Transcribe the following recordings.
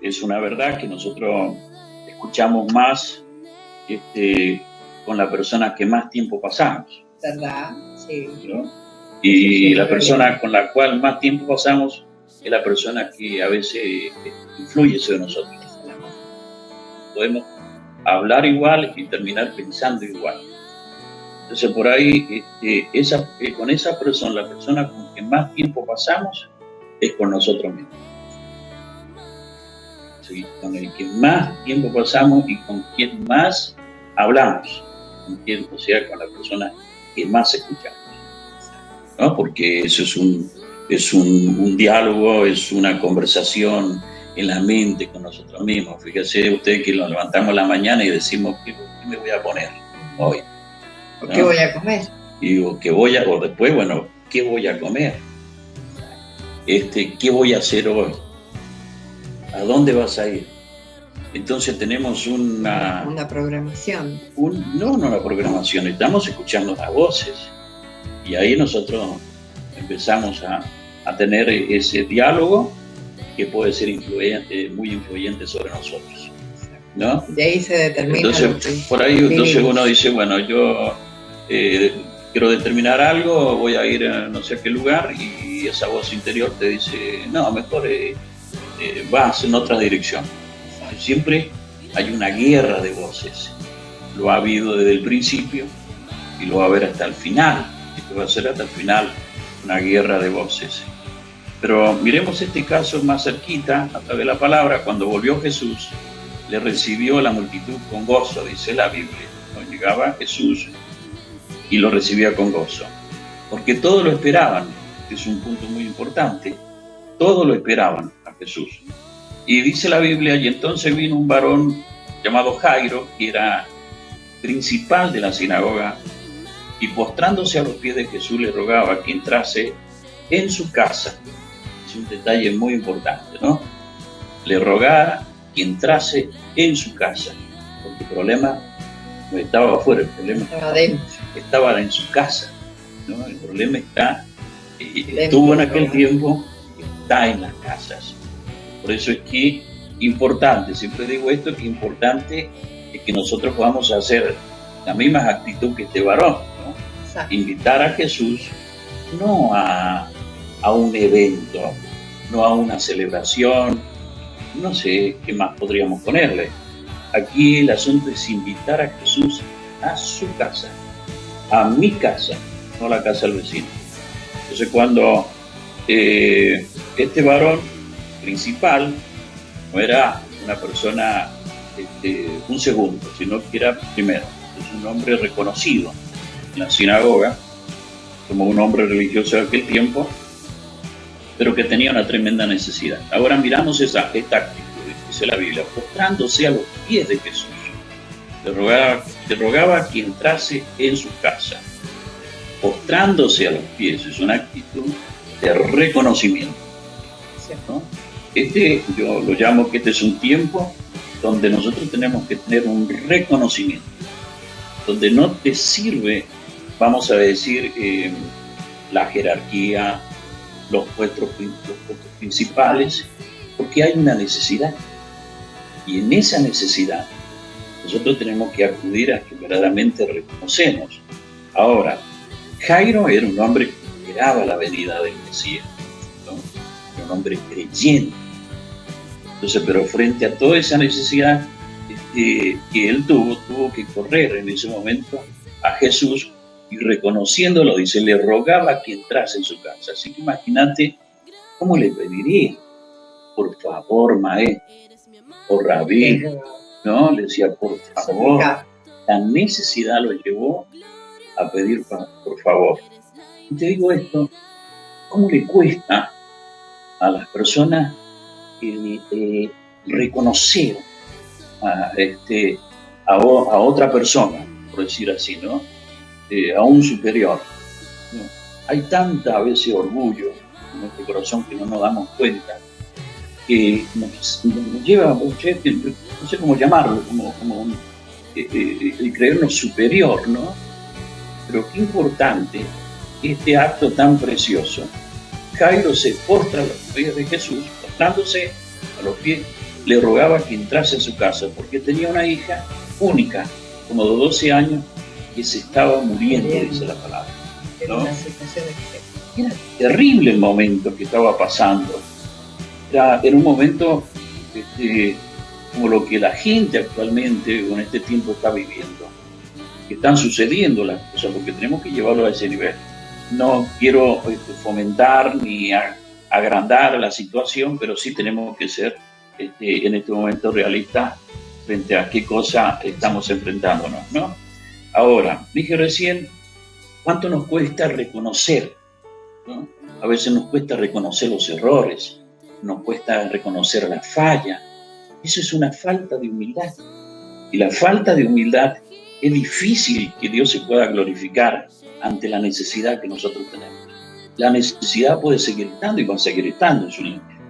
Es una verdad que nosotros escuchamos más con la persona que más tiempo pasamos. ¿Verdad? Sí. ¿No? Y la persona con la cual más tiempo pasamos es la persona que a veces influye sobre nosotros. Podemos hablar igual y terminar pensando igual. Entonces por ahí con esa persona, la persona con que más tiempo pasamos es con nosotros mismos. ¿Sí? Con el que más tiempo pasamos y con quien más hablamos, o sea, con la persona que más escuchamos, ¿no? Porque eso es un diálogo, es una conversación en la mente con nosotros mismos. Fíjese usted que nos levantamos en la mañana y decimos, ¿qué me voy a poner hoy? ¿no? ¿Qué voy a comer? Y digo, o después, bueno, ¿qué voy a comer? ¿Qué voy a hacer hoy? ¿A dónde vas a ir? Entonces tenemos una programación. No una programación, estamos escuchando las voces. Y ahí nosotros empezamos a tener ese diálogo que puede ser muy influyente sobre nosotros, ¿no? De ahí se determina. Entonces, por ahí entonces uno dice, bueno, yo quiero determinar algo, voy a ir a no sé qué lugar, y esa voz interior te dice, no, mejor vas en otra dirección. Siempre hay una guerra de voces. Lo ha habido desde el principio y lo va a haber hasta el final. Esto va a ser hasta el final una guerra de voces. Pero miremos este caso más cerquita, a través de la palabra. Cuando volvió Jesús, le recibió la multitud con gozo, dice la Biblia. Cuando llegaba Jesús y lo recibía con gozo. Porque todos lo esperaban. Este es un punto muy importante. Todos lo esperaban a Jesús. Y dice la Biblia, y entonces vino un varón llamado Jairo, que era principal de la sinagoga, y postrándose a los pies de Jesús le rogaba que entrase en su casa. Es un detalle muy importante, ¿no? Le rogaba que entrase en su casa, porque el problema no estaba afuera, el problema estaba en su casa, ¿no? El problema estuvo en aquel tiempo, está en las casas. Por eso es que importante, siempre digo esto, que importante es que nosotros podamos hacer la misma actitud que este varón, ¿no? Invitar a Jesús no a un evento, no a una celebración, no sé qué más podríamos ponerle. Aquí el asunto es invitar a Jesús a su casa, a mi casa, no a la casa del vecino. Entonces cuando este varón principal no era una persona un segundo, sino que era primero. Es un hombre reconocido en la sinagoga como un hombre religioso de aquel tiempo, pero que tenía una tremenda necesidad. Ahora miramos esta actitud, dice la Biblia, postrándose a los pies de Jesús. Le rogaba que entrase en su casa. Postrándose a los pies es una actitud de reconocimiento, ¿no? Yo lo llamo que este es un tiempo donde nosotros tenemos que tener un reconocimiento, donde no te sirve, vamos a decir, la jerarquía, los puestos principales, porque hay una necesidad. Y en esa necesidad nosotros tenemos que acudir a que verdaderamente reconocemos. Ahora, Jairo era un hombre que esperaba la venida del Mesías, ¿no? Era un hombre creyente. Entonces, pero frente a toda esa necesidad que él tuvo que correr en ese momento a Jesús, y reconociéndolo, dice, le rogaba que entrase en su casa. Así que imagínate cómo le pediría, por favor, maestro, o rabí, ¿no? Le decía, por favor. La necesidad lo llevó a pedir por favor. Y te digo esto, ¿cómo le cuesta a las personas reconocer a otra persona, por decir así, ¿no? A un superior, ¿no? Hay tanta a veces orgullo en nuestro corazón que no nos damos cuenta, que nos lleva, no sé cómo llamarlo, como el creernos superior, ¿no? Pero qué importante este acto tan precioso. Jairo se postra a los pies de Jesús, postrándose a los pies, le rogaba que entrase en su casa, porque tenía una hija única, como de 12 años, que se estaba muriendo, dice la palabra, ¿no? Era terrible el momento que estaba pasando. Era un momento como lo que la gente actualmente con este tiempo está viviendo, que están sucediendo las cosas, porque tenemos que llevarlo a ese nivel. No quiero fomentar ni agrandar la situación, pero sí tenemos que ser en este momento realistas frente a qué cosa estamos enfrentándonos, ¿no? Ahora, dije recién, ¿cuánto nos cuesta reconocer, ¿no? A veces nos cuesta reconocer los errores, nos cuesta reconocer la falla. Eso es una falta de humildad. Y la falta de humildad es difícil que Dios se pueda glorificar ante la necesidad que nosotros tenemos. La necesidad puede seguir estando y va a seguir estando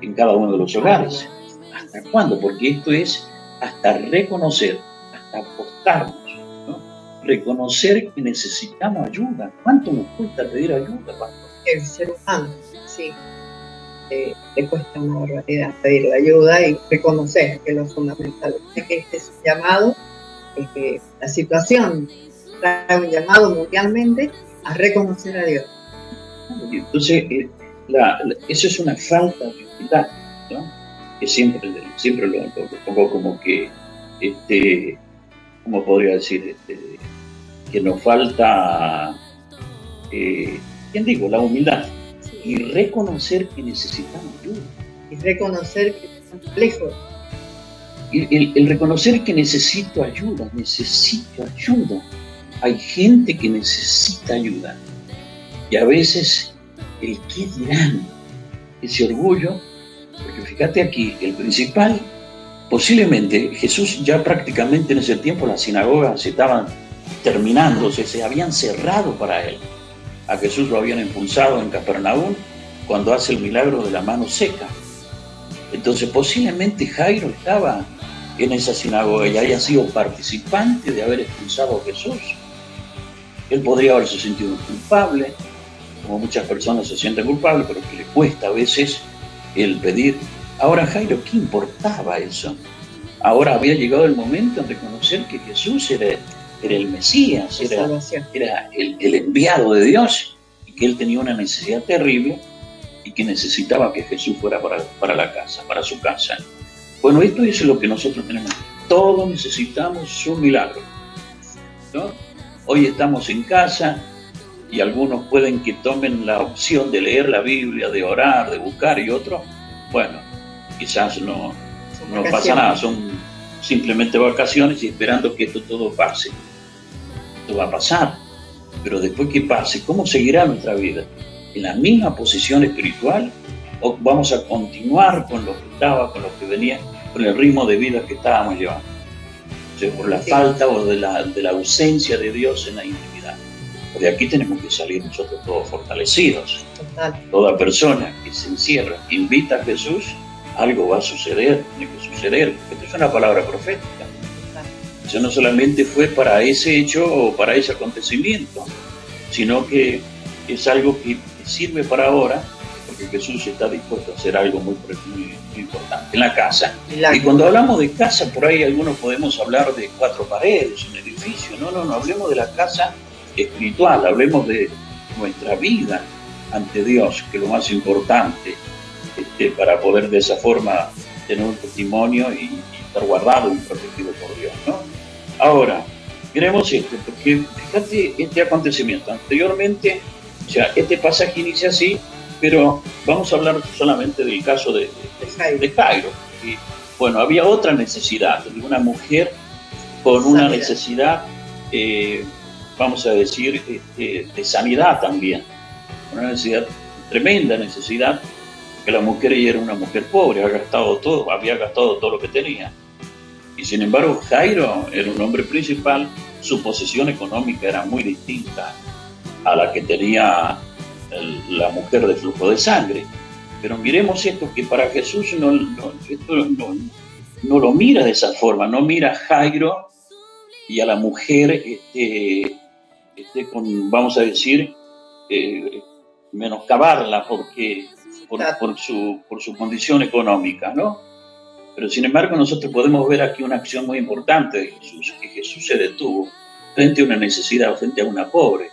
en cada uno de los hogares. ¿Hasta cuándo? Porque esto es hasta reconocer, hasta apostarnos, ¿no? Reconocer que necesitamos ayuda. ¿Cuánto nos cuesta pedir ayuda, pastor? El ser humano, sí. Le cuesta una barbaridad pedir la ayuda y reconocer que lo fundamental es que este es un llamado, que la situación trae un llamado mundialmente a reconocer a Dios. Entonces, eso es una falta de humildad, ¿no? Que siempre lo pongo como que, ¿cómo podría decir? Que nos falta, ¿quién digo? La humildad. Y reconocer que necesitamos ayuda. Y reconocer que estamos lejos. El reconocer que necesito ayuda. Hay gente que necesita ayuda. Y a veces el qué dirán, ese orgullo, porque fíjate aquí, el principal, posiblemente Jesús ya prácticamente en ese tiempo las sinagogas se estaban terminando, se habían cerrado para él. A Jesús lo habían expulsado en Capernaum cuando hace el milagro de la mano seca. Entonces posiblemente Jairo estaba en esa sinagoga y haya sido participante de haber expulsado a Jesús. Él podría haberse sentido culpable, como muchas personas se sienten culpables, pero que le cuesta a veces el pedir. Ahora Jairo, ¿qué importaba eso? Ahora había llegado el momento de reconocer que Jesús era el Mesías, era el enviado de Dios, y que él tenía una necesidad terrible y que necesitaba que Jesús fuera para la casa, para su casa. Bueno, esto es lo que nosotros tenemos. Todos necesitamos un milagro, ¿no? Hoy estamos en casa y algunos pueden que tomen la opción de leer la Biblia, de orar, de buscar, y otros, bueno, quizás no pasa nada, son simplemente vacaciones y esperando que esto todo pase. Esto va a pasar, pero después que pase, ¿cómo seguirá nuestra vida? ¿En la misma posición espiritual? ¿O vamos a continuar con lo que estaba, con lo que venía, con el ritmo de vida que estábamos llevando? O sea, por la falta o de la ausencia de Dios en la intimidad. De aquí tenemos que salir nosotros todos fortalecidos. Total. Toda persona que se encierra, que invita a Jesús, algo va a suceder, tiene que suceder. Esto es una palabra profética. Eso no solamente fue para ese hecho o para ese acontecimiento, sino que es algo que sirve para ahora, porque Jesús está dispuesto a hacer algo muy importante en la casa. Y cuando hablamos de casa, por ahí algunos podemos hablar de 4 paredes, un edificio. No, hablemos de la casa espiritual, hablemos de nuestra vida ante Dios, que es lo más importante, para poder de esa forma tener un testimonio y estar guardado y protegido por Dios, ¿no? Ahora, miremos esto, porque fíjate este acontecimiento. Anteriormente, o sea, este pasaje inicia así, pero vamos a hablar solamente del caso de Jairo. Y, bueno, había otra necesidad, de una mujer con una necesidad, vamos a decir, de sanidad también. Una necesidad, tremenda necesidad, que la mujer, ella era una mujer pobre, había gastado todo lo que tenía. Y sin embargo, Jairo era un hombre principal, su posición económica era muy distinta a la que tenía la mujer de flujo de sangre. Pero miremos esto, que para Jesús no lo mira de esa forma, no mira a Jairo y a la mujer, vamos a decir, menoscabarla porque por su condición económica, ¿no? Pero sin embargo nosotros podemos ver aquí una acción muy importante de Jesús, que Jesús se detuvo frente a una necesidad, frente a una pobre,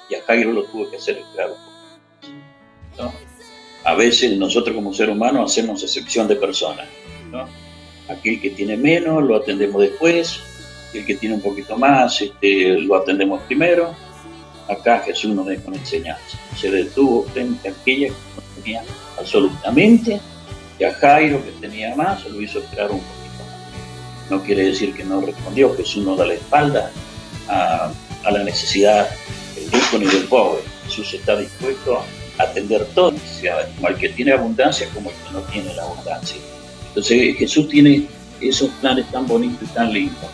y a Jairo lo tuvo que hacer esclavo, ¿no? A veces nosotros como seres humanos hacemos excepción de personas, ¿no? Aquel que tiene menos lo atendemos después, el que tiene un poquito más lo atendemos primero. Acá Jesús nos deja una enseñanza, se detuvo frente a aquella que no tenía absolutamente, y a Jairo, que tenía más, lo hizo esperar un poquito más. No quiere decir que no respondió. Jesús no da la espalda a la necesidad del rico ni del pobre. Jesús está dispuesto a atender todas las necesidades, como el que tiene abundancia como el que no tiene la abundancia. Entonces Jesús tiene esos planes tan bonitos y tan lindos.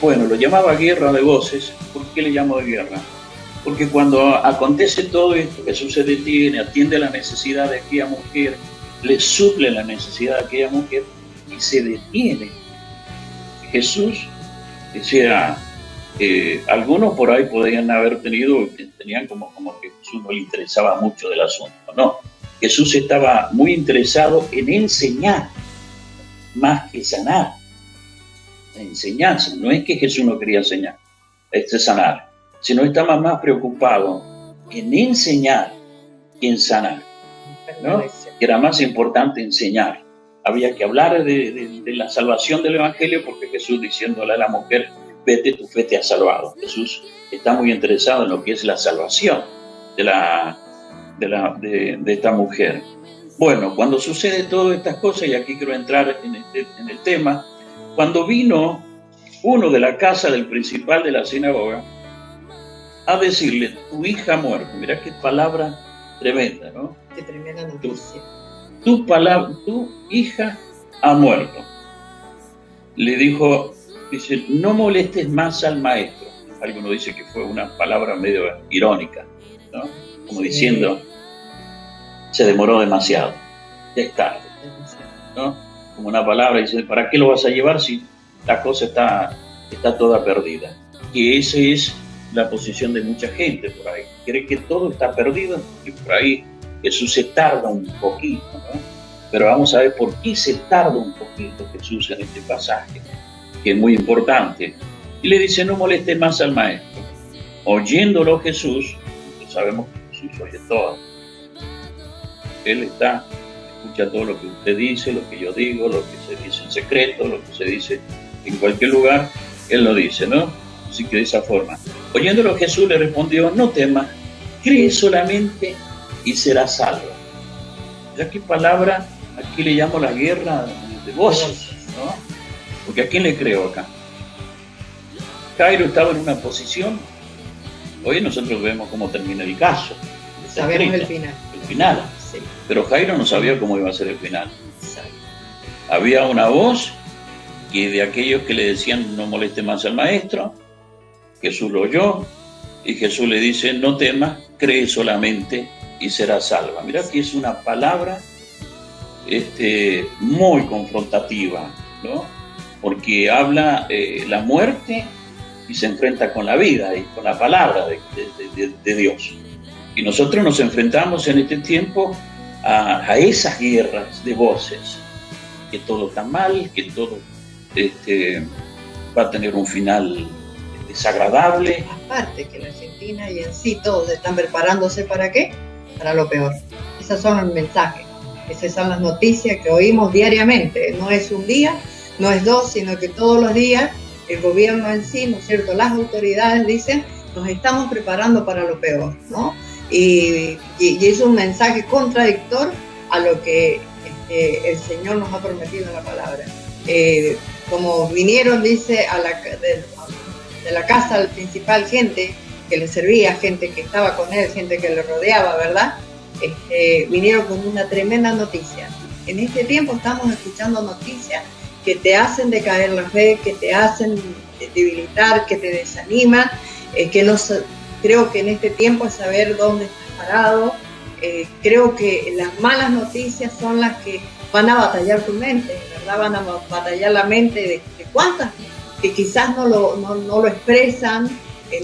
Bueno, lo llamaba guerra de voces. ¿Por qué le llamo de guerra? Porque cuando acontece todo esto, Jesús se detiene, atiende la necesidad de aquella mujer, le suple la necesidad de aquella mujer y se detiene. Jesús decía, algunos por ahí podrían haber tenían como que Jesús no le interesaba mucho del asunto. No, Jesús estaba muy interesado en enseñar más que sanar. La enseñanza, no es que Jesús no quería enseñar, sanar, sino estaba más preocupado en enseñar que en sanar, ¿no? Era más importante enseñar. Había que hablar de la salvación del Evangelio, porque Jesús, diciéndole a la mujer, vete, tu fe te ha salvado. Jesús está muy interesado en lo que es la salvación de esta mujer. Bueno, cuando sucede todas estas cosas, y aquí quiero entrar en el tema, cuando vino uno de la casa del principal de la sinagoga a decirle, tu hija ha muerto. Mirá qué palabra tremenda, ¿no? Qué tremenda noticia. Tu hija ha muerto. Le dijo, dice, no molestes más al maestro. Alguno dice que fue una palabra medio irónica, ¿no? Como diciendo, se demoró demasiado, ya es tarde, ¿no? Como una palabra, dice, ¿para qué lo vas a llevar si la cosa está toda perdida? Que esa es la posición de mucha gente por ahí. Cree que todo está perdido y por ahí Jesús se tarda un poquito, ¿no? Pero vamos a ver por qué se tarda un poquito Jesús en este pasaje, que es muy importante. Y le dice, no moleste más al maestro. Oyéndolo Jesús, sabemos que Jesús oye todo. Él escucha todo lo que usted dice, lo que yo digo, lo que se dice en secreto, lo que se dice en cualquier lugar, Él lo dice, ¿no? Así que de esa forma. Oyéndolo Jesús le respondió, no temas, cree solamente y serás salvo. ¿Ya qué palabra? Aquí le llamo la guerra de voces, ¿no? Porque ¿a quién le creo acá? Jairo estaba en una posición, hoy nosotros vemos cómo termina el caso. Sabemos el final. El final. Sí. Pero Jairo no sabía cómo iba a ser el final. Exacto. Había una voz que de aquellos que le decían no moleste más al maestro, Jesús lo oyó y Jesús le dice, no temas, cree solamente y serás salva. Mirá que es una palabra muy confrontativa, ¿no? Porque habla la muerte y se enfrenta con la vida y con la palabra de Dios. Y nosotros nos enfrentamos en este tiempo a esas guerras de voces, que todo está mal, que todo va a tener un final desagradable. Aparte que en Argentina y en sí todos están preparándose ¿para qué? Para lo peor. Esos son los mensajes, esas son las noticias que oímos diariamente. No es un día, no es dos, sino que todos los días el gobierno en sí, ¿no es cierto? Las autoridades dicen, nos estamos preparando para lo peor, ¿no? Y es un mensaje contradictor a lo que el Señor nos ha prometido en la palabra. Como vinieron, dice, de la casa del principal, gente que le servía, gente que estaba con él, gente que le rodeaba, ¿verdad? Vinieron con una tremenda noticia. En este tiempo estamos escuchando noticias que te hacen decaer la fe, que te hacen debilitar, que te desaniman, creo que en este tiempo es saber dónde estás parado. Creo que las malas noticias son las que van a batallar tu mente, ¿verdad? Van a batallar la mente de cuántas que quizás no lo expresan,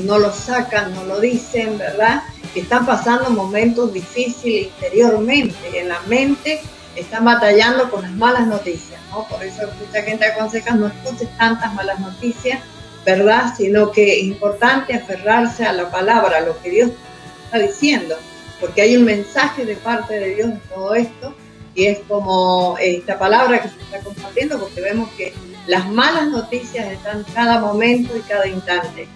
no lo sacan, no lo dicen, ¿verdad? Que están pasando momentos difíciles interiormente, en la mente están batallando con las malas noticias, ¿no? Por eso mucha gente aconseja no escuches tantas malas noticias, ¿verdad? Sino que es importante aferrarse a la palabra, a lo que Dios está diciendo, porque hay un mensaje de parte de Dios en todo esto, y es como esta palabra que se está compartiendo, porque vemos que las malas noticias están cada momento y cada instante.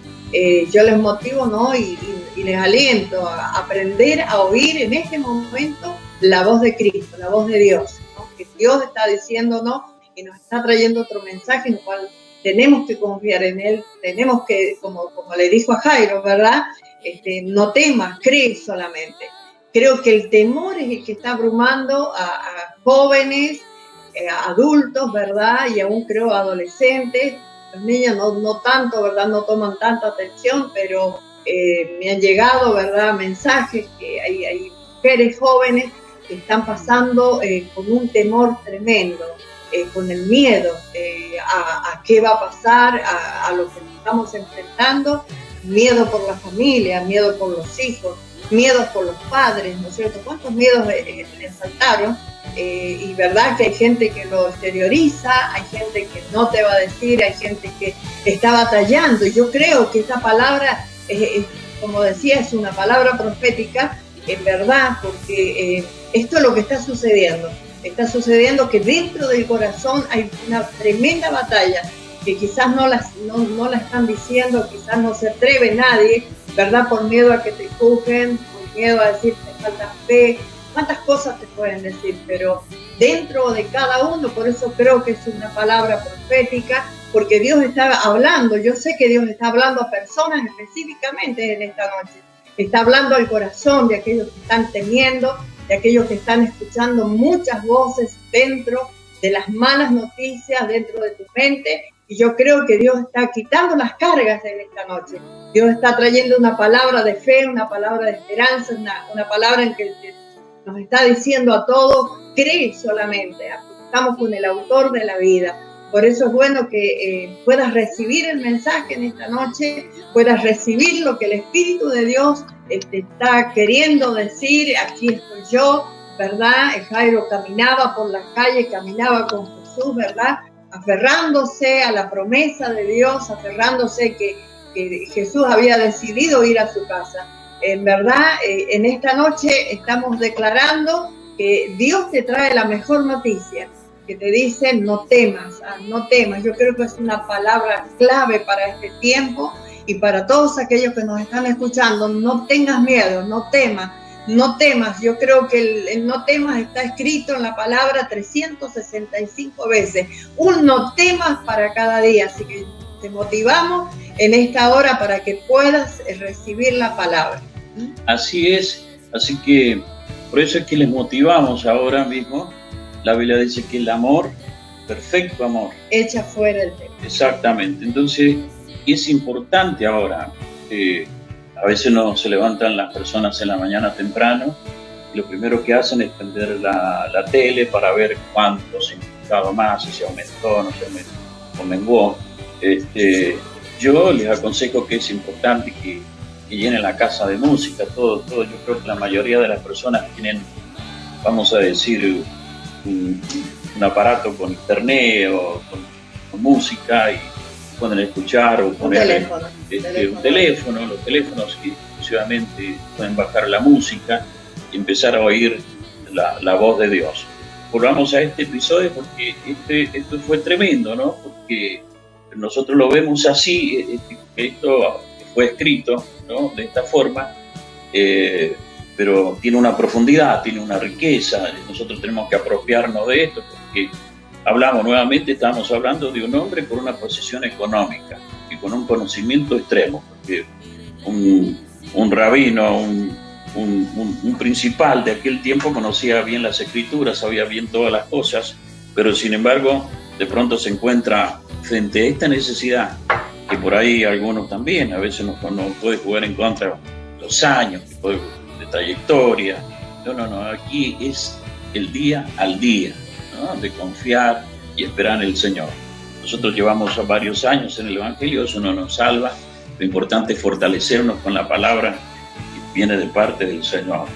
Yo les motivo, ¿no? Y les aliento a aprender a oír en este momento la voz de Cristo, la voz de Dios, ¿no? Que Dios está diciéndonos y nos está trayendo otro mensaje en el cual tenemos que confiar en Él, tenemos que, como le dijo a Jairo, ¿verdad? No temas, cree solamente. Creo que el temor es el que está abrumando a jóvenes, a adultos, ¿verdad? Y aún creo a adolescentes. Los niños no tanto, ¿verdad? No toman tanta atención, pero me han llegado, ¿verdad? Mensajes que hay mujeres jóvenes que están pasando con un temor tremendo, con el miedo a qué va a pasar, a lo que estamos enfrentando, miedo por la familia, miedo por los hijos, miedos por los padres, ¿no es cierto? ¿Cuántos miedos les saltaron? Y verdad que hay gente que lo exterioriza, hay gente que no te va a decir, hay gente que está batallando. Y yo creo que esta palabra, como decía, es una palabra profética, en verdad, porque esto es lo que está sucediendo. Está sucediendo que dentro del corazón hay una tremenda batalla que quizás no la están diciendo, quizás no se atreve nadie, ¿verdad? Por miedo a que te juzguen, por miedo a decir que te falta fe, cuántas cosas te pueden decir, pero dentro de cada uno, por eso creo que es una palabra profética, porque Dios está hablando, yo sé que Dios está hablando a personas específicamente en esta noche, está hablando al corazón de aquellos que están temiendo, de aquellos que están escuchando muchas voces dentro de las malas noticias, dentro de tu mente, y yo creo que Dios está quitando las cargas en esta noche. Dios está trayendo una palabra de fe, una palabra de esperanza, una palabra en que nos está diciendo a todos, cree solamente, estamos con el autor de la vida. Por eso es bueno que puedas recibir el mensaje en esta noche, puedas recibir lo que el Espíritu de Dios te está queriendo decir. Aquí estoy yo, ¿verdad? Jairo caminaba por la calle, caminaba con Jesús, ¿verdad? Aferrándose a la promesa de Dios, aferrándose que Jesús había decidido ir a su casa. En verdad, en esta noche estamos declarando que Dios te trae la mejor noticia, que te dice no temas, no temas. Yo creo que es una palabra clave para este tiempo y para todos aquellos que nos están escuchando. No tengas miedo, no temas, no temas. Yo creo que el no temas está escrito en la palabra 365 veces. Un no temas para cada día, así que te motivamos en esta hora para que puedas recibir la palabra. Así es, así que por eso es que les motivamos ahora mismo. La Biblia dice que el amor, perfecto amor, echa fuera el temor. Exactamente, entonces es importante ahora, a veces no se levantan las personas en la mañana temprano y lo primero que hacen es prender la tele para ver cuánto se ha implicado más, si se aumentó, no se aumentó, o menguó. Yo les aconsejo que es importante que llenen la casa de música, todo. Yo creo que la mayoría de las personas tienen, vamos a decir, un aparato con internet o con música y pueden escuchar o poner un teléfono, los teléfonos que exclusivamente pueden bajar la música y empezar a oír la voz de Dios. Volvamos a este episodio porque esto fue tremendo, ¿no? Porque nosotros lo vemos así, esto fue escrito, ¿no? De esta forma, pero tiene una profundidad, tiene una riqueza. Nosotros tenemos que apropiarnos de esto porque estamos hablando de un hombre con una posición económica y con un conocimiento extremo, porque un rabino, un principal de aquel tiempo conocía bien las escrituras, sabía bien todas las cosas, pero sin embargo de pronto se encuentra frente a esta necesidad, que por ahí algunos también, a veces nos puede jugar en contra los años de trayectoria. No, aquí es el día al día, ¿no? De confiar y esperar en el Señor. Nosotros llevamos varios años en el Evangelio, eso no nos salva. Lo importante es fortalecernos con la palabra que viene de parte del Señor.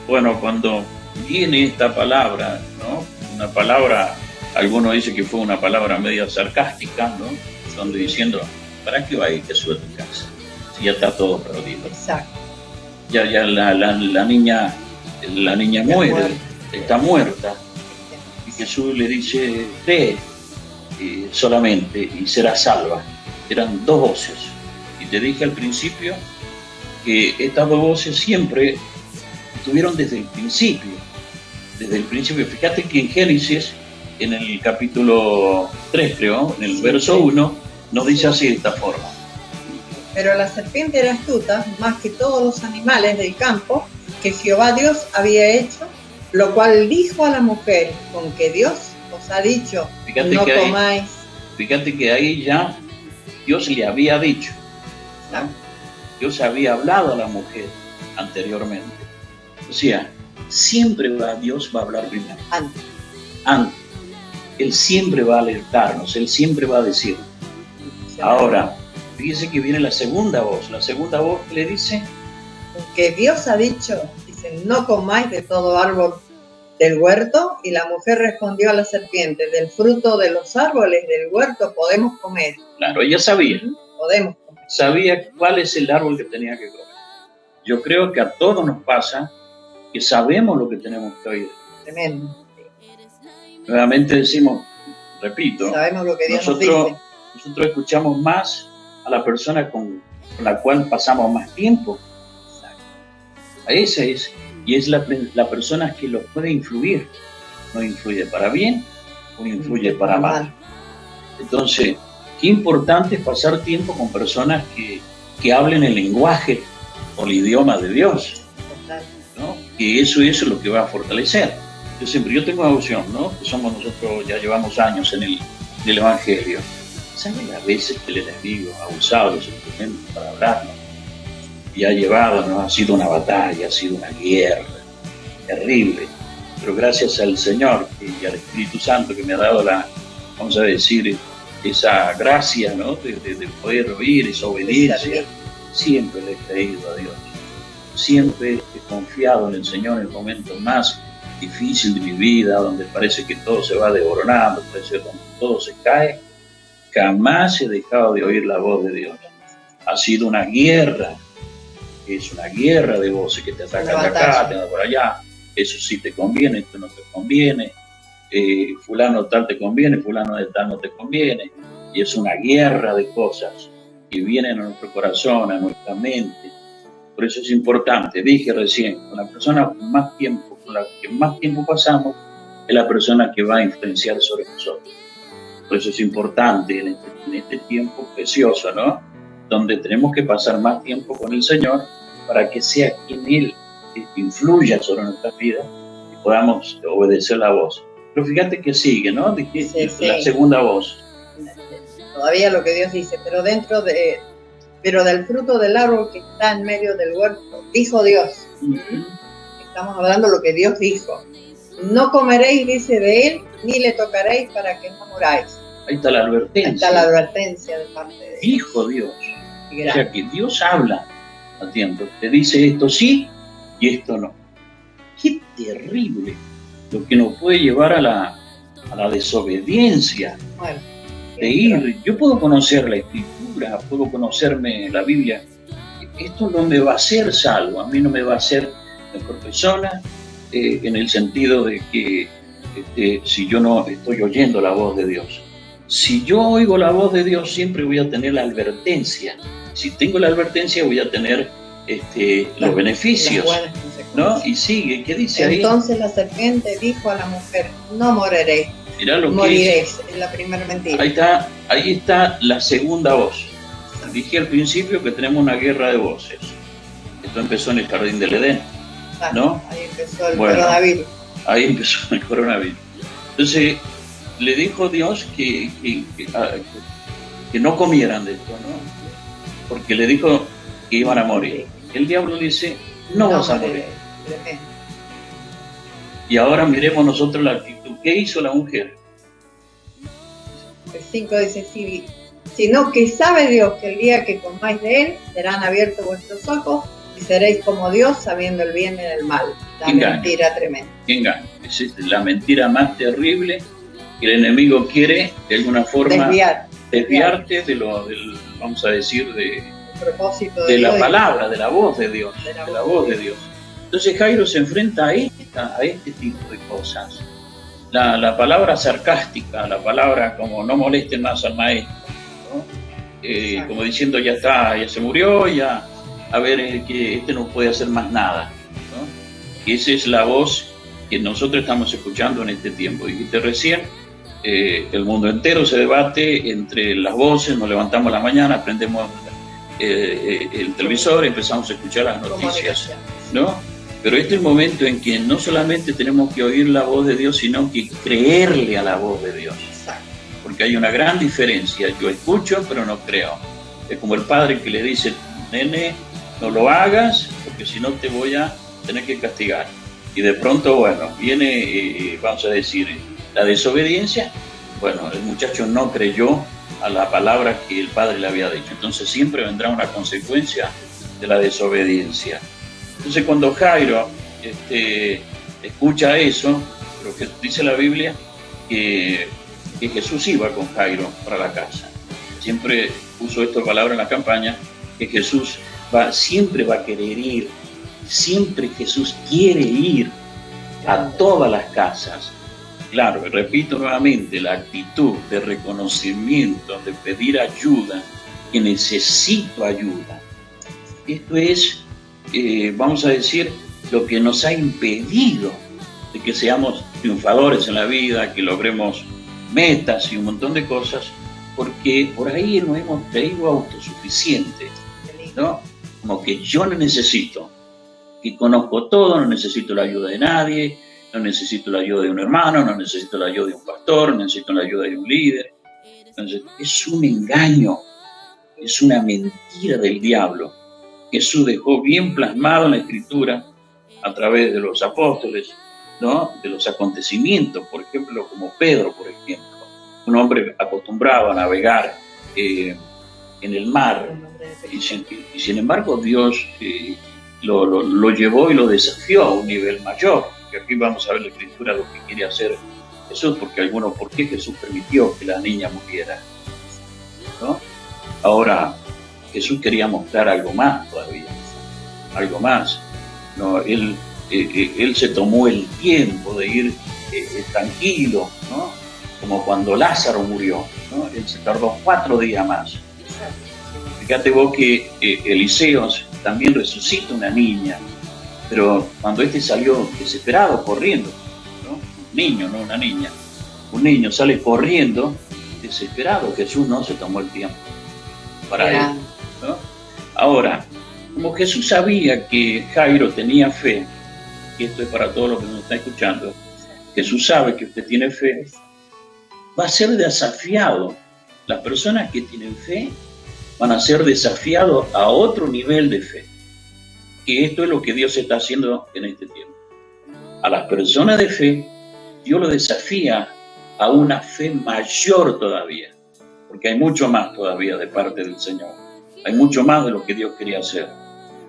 Bueno, cuando viene esta palabra, ¿no? Una palabra, algunos dicen que fue una palabra media sarcástica, ¿no? Donde diciendo, ¿para qué va a ir Jesús a tu casa? Si ya está todo perdido. Exacto. Ya la niña muere, está muerta. Y Jesús le dice, cree solamente y será salva. Eran dos voces. Y te dije al principio que estas dos voces siempre estuvieron desde el principio. Desde el principio. Fíjate que en Génesis, en el capítulo 3, creo, en el verso 1, nos dice así de esta forma. Pero la serpiente era astuta más que todos los animales del campo que Jehová Dios había hecho, lo cual dijo a la mujer, con que Dios os ha dicho, fíjate no que comáis. Fíjate que ahí ya Dios le había dicho, ¿no? Dios había hablado a la mujer anteriormente. O sea, siempre Dios va a hablar primero. Antes. Él siempre va a alertarnos, Él siempre va a decir. Ahora, fíjese que viene la segunda voz. La segunda voz le dice, que Dios ha dicho, dice, no comáis de todo árbol del huerto. Y la mujer respondió a la serpiente, del fruto de los árboles del huerto podemos comer. Claro, ella sabía. Podemos comer. Sabía cuál es el árbol que tenía que comer. Yo creo que a todos nos pasa que sabemos lo que tenemos que oír. Tremendo. Nuevamente decimos, repito, sabemos lo que Dios nos dice. Nosotros escuchamos más a la persona con la cual pasamos más tiempo. A esa es, y es la persona que lo puede influir. No influye para bien o influye para mal. Entonces, qué importante es pasar tiempo con personas que hablen el lenguaje o el idioma de Dios, ¿no? Que eso es lo que va a fortalecer. Yo tengo una opción, ¿no? Que somos nosotros, ya llevamos años en el Evangelio. ¿Saben las veces que el enemigo ha usado los instrumentos para hablarnos? Y ha llevado, ¿no? Ha sido una batalla, ha sido una guerra terrible. Pero gracias al Señor y al Espíritu Santo que me ha dado vamos a decir, esa gracia, ¿no? De poder oír, esa obediencia. Siempre le he creído a Dios. Siempre he confiado en el Señor en el momento más difícil de mi vida, donde parece que todo se va desboronando, parece que todo se cae. Jamás he dejado de oír la voz de Dios. Ha sido una guerra, es una guerra de voces que te atacan de acá, te atacan por allá. Eso sí te conviene, esto no te conviene. Fulano tal te conviene, fulano de tal no te conviene. Y es una guerra de cosas que vienen a nuestro corazón, a nuestra mente. Por eso es importante, dije recién, con la persona con más tiempo, con la que más tiempo pasamos, es la persona que va a influenciar sobre nosotros. Por eso es importante en este tiempo precioso, ¿no? Donde tenemos que pasar más tiempo con el Señor para que sea quien Él influya sobre nuestras vidas y podamos obedecer la voz. Pero fíjate que sigue, ¿no? La segunda voz. Todavía lo que Dios dice, pero del fruto del árbol que está en medio del huerto, dijo Dios. Estamos hablando de lo que Dios dijo. No comeréis, dice, de él, ni le tocaréis para que no moráis. Ahí está la advertencia. Ahí está la advertencia de parte de Dios. Dijo Dios. O sea que Dios habla a tiempo. Te dice esto sí y esto no. Qué terrible lo que nos puede llevar a la desobediencia. Bueno, de ir. Yo puedo conocer la Escritura, puedo conocerme la Biblia. Esto no me va a hacer salvo, a mí no me va a hacer mejor persona, en el sentido de que si yo no estoy oyendo la voz de Dios. Si yo oigo la voz de Dios, siempre voy a tener la advertencia. Si tengo la advertencia, voy a tener los beneficios, ¿no? Y sigue, ¿qué dice ahí? Entonces la serpiente dijo a la mujer, no moriréis. Mirá lo que moriréis, es la primera mentira. Ahí está la segunda voz. Dije al principio que tenemos una guerra de voces. Esto empezó en el jardín del Edén, ¿no? Ahí empezó el coronavirus. Ahí empezó el coronavirus. Entonces, le dijo Dios que no comieran de esto, ¿no? Porque le dijo que iban a morir. El diablo dice, no vas a morir. Y ahora miremos nosotros la actitud. ¿Qué hizo la mujer? El 5 dice, sino que sabe Dios que el día que comáis de él, serán abiertos vuestros ojos y seréis como Dios sabiendo el bien y el mal. La mentira tremenda. Engaño. Es la mentira más terrible que el enemigo quiere de alguna forma desviarte de vamos a decir, de la palabra, de la voz de Dios. De la voz de Dios. Entonces Jairo se enfrenta a este tipo de cosas. La palabra sarcástica, la palabra como no molesten más al maestro, ¿no? Como diciendo ya está, ya se murió, ya a ver que este no puede hacer más nada, ¿no? Y esa es la voz que nosotros estamos escuchando en este tiempo. Dijiste recién, el mundo entero se debate entre las voces, nos levantamos a la mañana, prendemos el televisor y empezamos a escuchar las noticias, ¿no? Pero este es el momento en que no solamente tenemos que oír la voz de Dios, sino que creerle a la voz de Dios. Porque hay una gran diferencia. Yo escucho, pero no creo. Es como el padre que le dice, nene, no lo hagas, porque si no te voy a tener que castigar. Y de pronto, bueno, viene, vamos a decir, la desobediencia. Bueno, el muchacho no creyó a la palabra que el padre le había dicho. Entonces siempre vendrá una consecuencia de la desobediencia. Entonces cuando Jairo escucha eso, lo que dice la Biblia, que Jesús iba con Jairo para la casa. Siempre uso esta palabra en la campaña, que Jesús siempre va a querer ir, siempre Jesús quiere ir a todas las casas. Claro, repito nuevamente, la actitud de reconocimiento, de pedir ayuda, que necesito ayuda. Esto es, vamos a decir, lo que nos ha impedido de que seamos triunfadores en la vida, que logremos metas y un montón de cosas, porque por ahí nos hemos creído autosuficientes, ¿no? Como que yo no necesito, que conozco todo, no necesito la ayuda de nadie, no necesito la ayuda de un hermano, no necesito la ayuda de un pastor, no necesito la ayuda de un líder. Entonces, es un engaño, es una mentira del diablo. Jesús dejó bien plasmado en la Escritura, a través de los apóstoles, ¿no? De los acontecimientos, por ejemplo, como Pedro, por ejemplo, un hombre acostumbrado a navegar en el mar, y sin embargo Dios lo llevó y lo desafió a un nivel mayor. Que aquí vamos a ver la Escritura lo que quiere hacer Jesús, porque algunos, ¿por qué Jesús permitió que la niña muriera? ¿No? Ahora, Jesús quería mostrar algo más todavía, algo más. No, él se tomó el tiempo de ir tranquilo, ¿no? Como cuando Lázaro murió, ¿no? Él se tardó 4 días más. Fíjate vos que Eliseo también resucita una niña, pero cuando salió desesperado, corriendo, ¿no? Un niño, no una niña, un niño sale corriendo, desesperado. Jesús no se tomó el tiempo para él, ¿no? Ahora, como Jesús sabía que Jairo tenía fe, y esto es para todos los que nos están escuchando, Jesús sabe que usted tiene fe, va a ser desafiado. Las personas que tienen fe van a ser desafiados a otro nivel de fe. Y esto es lo que Dios está haciendo en este tiempo. A las personas de fe, Dios los desafía a una fe mayor todavía, porque hay mucho más todavía de parte del Señor. Hay mucho más de lo que Dios quería hacer.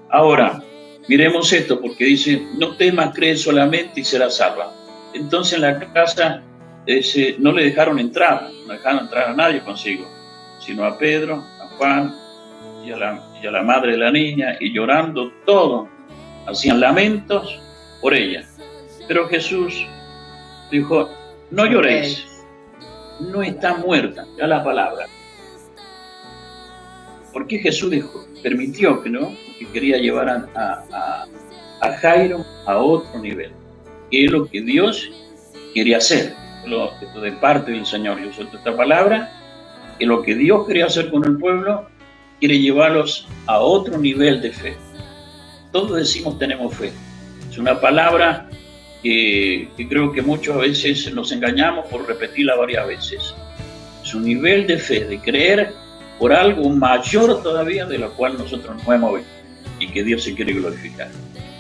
Ahora, miremos esto, porque dice, no temas, cree solamente y serás salva. Entonces en la casa no le dejaron entrar, no dejaron entrar a nadie consigo, sino a Pedro, a Juan y a la madre de la niña, y llorando todos, hacían lamentos por ella. Pero Jesús dijo, no lloréis, no está muerta, ya la palabra. ¿Por qué Jesús permitió que no? Porque quería llevar a Jairo a otro nivel, que es lo que Dios quería hacer. Esto de parte del Señor, yo suelto esta palabra, que lo que Dios quería hacer con el pueblo, quiere llevarlos a otro nivel de fe. Todos decimos tenemos fe. Es una palabra que creo que muchas veces nos engañamos por repetirla varias veces. Es un nivel de fe, de creer por algo mayor todavía de lo cual nosotros nos hemos visto, y que Dios se quiere glorificar.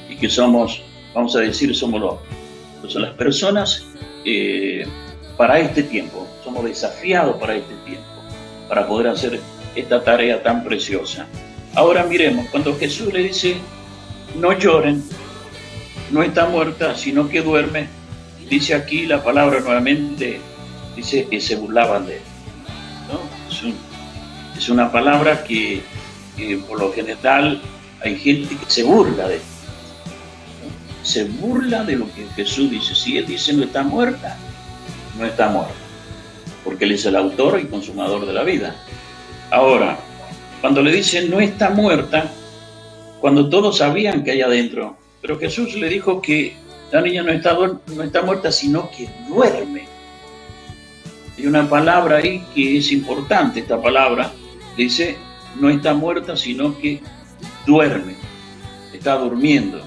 Y que somos, vamos a decir, somos las personas para este tiempo. Somos como desafiados para este tiempo, para poder hacer esta tarea tan preciosa. Ahora miremos, cuando Jesús le dice, no lloren, no está muerta, sino que duerme, dice aquí la palabra nuevamente, dice que se burlaban de él, ¿no? Es una palabra que por lo general hay gente que se burla de él, ¿no? Se burla de lo que Jesús dice. Si él dice no está muerta, no está muerta, porque él es el autor y consumador de la vida. Ahora, cuando le dicen no está muerta, cuando todos sabían que hay adentro, pero Jesús le dijo que la niña no está muerta, sino que duerme. Hay una palabra ahí que es importante, esta palabra dice no está muerta, sino que duerme, está durmiendo.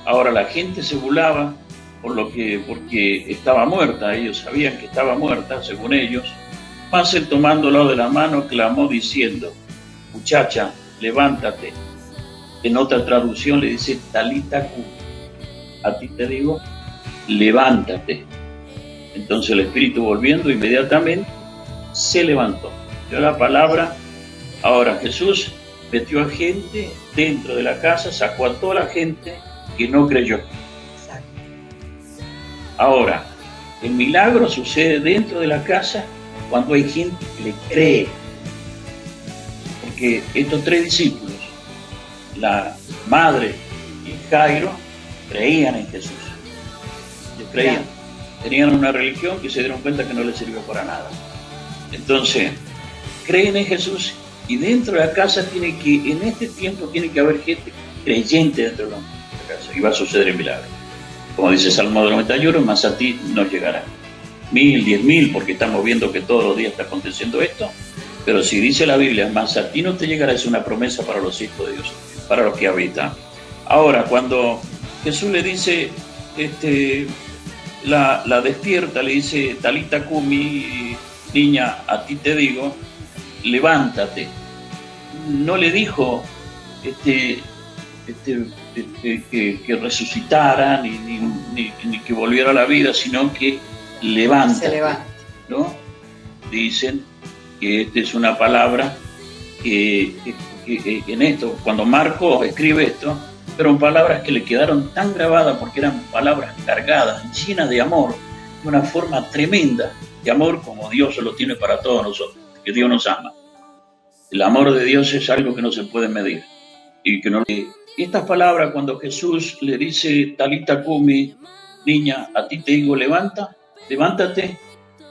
Ahora la gente se burlaba porque estaba muerta, ellos sabían que estaba muerta, según ellos. Mas él, tomándola de la mano, clamó diciendo, muchacha, levántate. En otra traducción le dice, talita cumi, a ti te digo, levántate. Entonces el espíritu, volviendo inmediatamente, se levantó. Dio la palabra. Ahora Jesús metió a gente dentro de la casa, sacó a toda la gente que no creyó. Ahora, el milagro sucede dentro de la casa cuando hay gente que le cree. Porque estos 3 discípulos, la madre y Jairo, creían en Jesús. Ellos creían. Tenían una religión que se dieron cuenta que no les sirvió para nada. Entonces, creen en Jesús y dentro de la casa en este tiempo tiene que haber gente creyente dentro de la casa y va a suceder el milagro. Como dice Salmo 91, más a ti no llegará 1000, 10.000, porque estamos viendo que todos los días está aconteciendo esto, pero si dice la Biblia, más a ti no te llegará, es una promesa para los hijos de Dios, para los que habitan. Ahora, cuando Jesús le dice, la despierta, le dice, talita cumi, niña, a ti te digo, levántate. No le dijo que resucitara ni que volviera a la vida, sino que levántate. Se levanta, ¿no? Dicen que esta es una palabra que en esto, cuando Marcos escribe esto, fueron palabras que le quedaron tan grabadas porque eran palabras cargadas, llenas de amor, de una forma tremenda de amor como Dios lo tiene para todos nosotros, que Dios nos ama. El amor de Dios es algo que no se puede medir. Y estas palabras, cuando Jesús le dice, talita cumi, niña, a ti te digo, levántate,